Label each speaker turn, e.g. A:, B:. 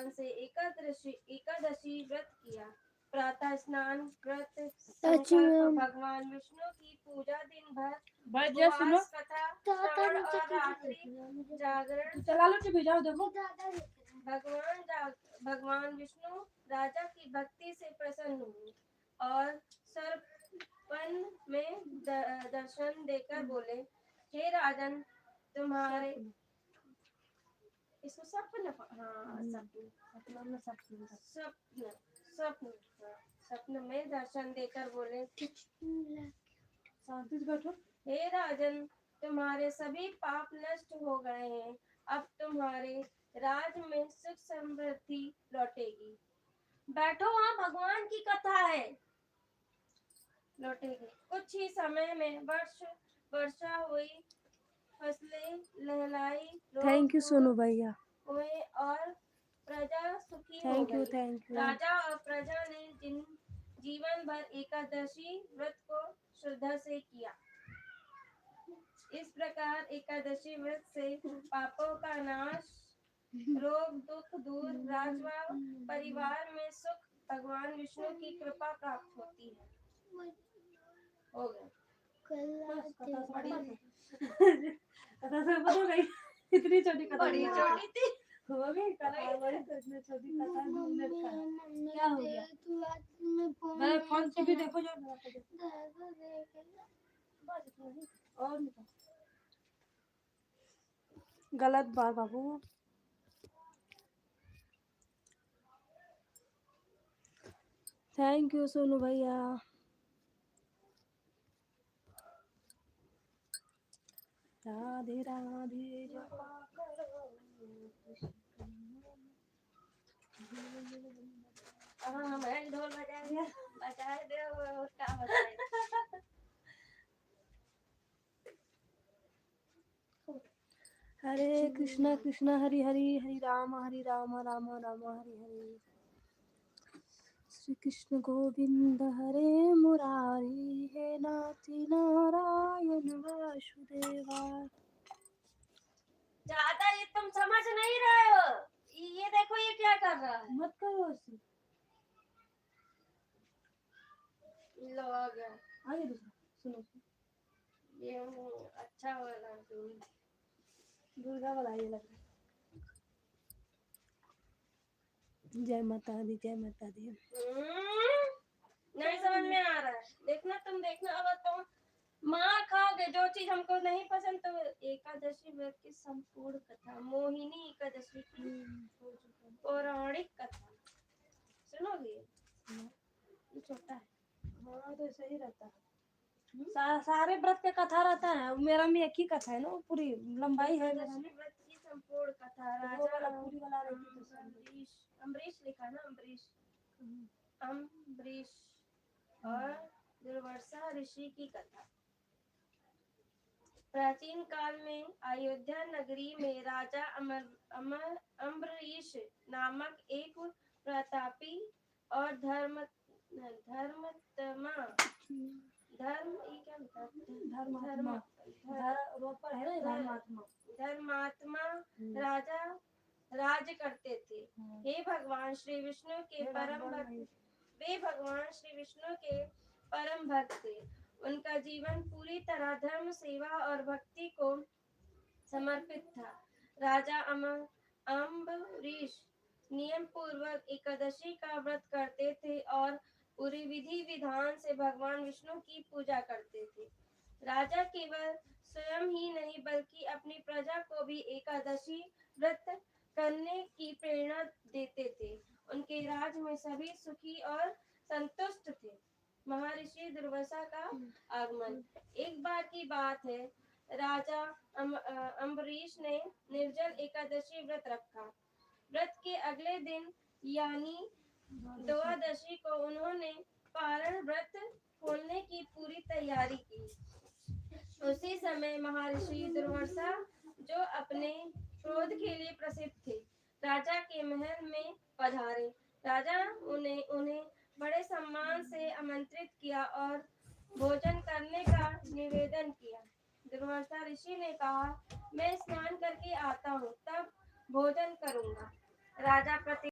A: विधान से एकादशी व्रत किया। प्रातः स्नान, व्रत संकल्प, भगवान विष्णु की पूजा, दिन भर उपवास, कथा श्रवण और रात्रि जागरण। चला लो तो भेजाओ देखो। भगवान विष्णु राजा की भक्ति से प्रसन्न हुए और सर्पन में दर्शन देकर बोले, हे राजन, तुम्हारे इसको सपन, हाँ सपन में दर्शन देकर बोले, शांति से बैठो। हे राजन, तुम्हारे सभी पाप नष्ट हो गए हैं। अब तुम्हारे राज में सुख समृद्धि लौटेगी। बैठो, वहाँ भगवान की कथा है। लौटेगी। कुछ ही समय में वर्षा हुई, फसलें लहलाई,
B: थैंक यू सोनू भैया
A: हुए और प्रजा सुखी हो
B: थैंक यू
A: गई। राजा और प्रजा ने जीवन भर एकादशी व्रत को श्रद्धा से किया। इस प्रकार एकादशी व्रत से पापों का नाश, रोग दुख दूर, राजवा परिवार में सुख, भगवान विष्णु की कृपा प्राप्त होती है। हो गया। इतनी छोटी कथा, बड़ी छोटी थी। हो गई कथा, बड़ी इतनी छोटी कथा, 2 मिनट का। क्या हो गया? मैं फोन से भी देखो जो और गलत बात बाबू। थैंक यू सोनू भैया। राधे राधे जपा करो। हम ढोल बजाएंगे, बजाए दे और क्या बताए। हरे कृष्णा कृष्णा हरि हरि, हरि राम राम राम हरि हरि। श्री कृष्ण गोविंद हरे मुरारी, हे नाथी नारायण वासुदेवा। ज्यादा ये तुम समझ नहीं रहे हो। ये देखो ये क्या कर रहा है। मत करो ऐसे। लो आ गया। आगे दूसरा सुनो। ये अच्छा वाला दुर्गा वाला ये लग रहा है। जय माता दी, जय माता दी। नहीं समझ में आ रहा है। देखना तुम देखना, अब तुम मार खाओगे। जो चीज हमको नहीं पसंद। तो एकादशी व्रत की संपूर्ण कथा, मोहिनी एकादशी की पौराणिक कथा सुनोगे। ये छोटा है। हाँ तो सही रहता है। सारे व्रत के कथा रहता है। मेरा में एक ही कथा है ना, पूरी लंबाई है। व्रत की संपूर्ण कथा, राजा पूरी वाला अम्बरीश लिखा ना, अम्बरीश और दुर्वासा ऋषि की कथा। प्राचीन काल में अयोध्या नगरी में राजा अम्बरीश नामक एक प्रतापी और धर्मात्मा राजा राज्य करते थे। हे भगवान श्री विष्णु के परम भक्त थे। उनका जीवन पूरी तरह धर्म, सेवा और भक्ति को समर्पित था। राजा अम्बरीश नियम पूर्वक एकादशी का व्रत करते थे और पूरी विधि विधान से भगवान विष्णु की पूजा करते थे। राजा केवल स्वयं ही नहीं बल्कि अपनी प्रजा को भी एकादशी व्रत करने की प्रेरणा देते थे। उनके राज में सभी सुखी और संतुष्ट थे। महर्षि दुर्वासा का आगमन। एक बार की बात है, राजा अम्बरीश ने निर्जल एकादशी व्रत रखा। व्रत के अगले दिन यानी द्वादशी को उन्होंने पारण व्रत खोलने की पूरी तैयारी की। उसी समय महर्षि दुर्वासा, जो अपने क्रोध के लिए प्रसिद्ध थे, राजा के महल में पधारे। राजा उन्हें बड़े सम्मान से आमंत्रित किया और भोजन करने का निवेदन किया। दुर्वासा ऋषि ने कहा, मैं स्नान करके आता हूँ, तब भोजन करूंगा। राजा प्रति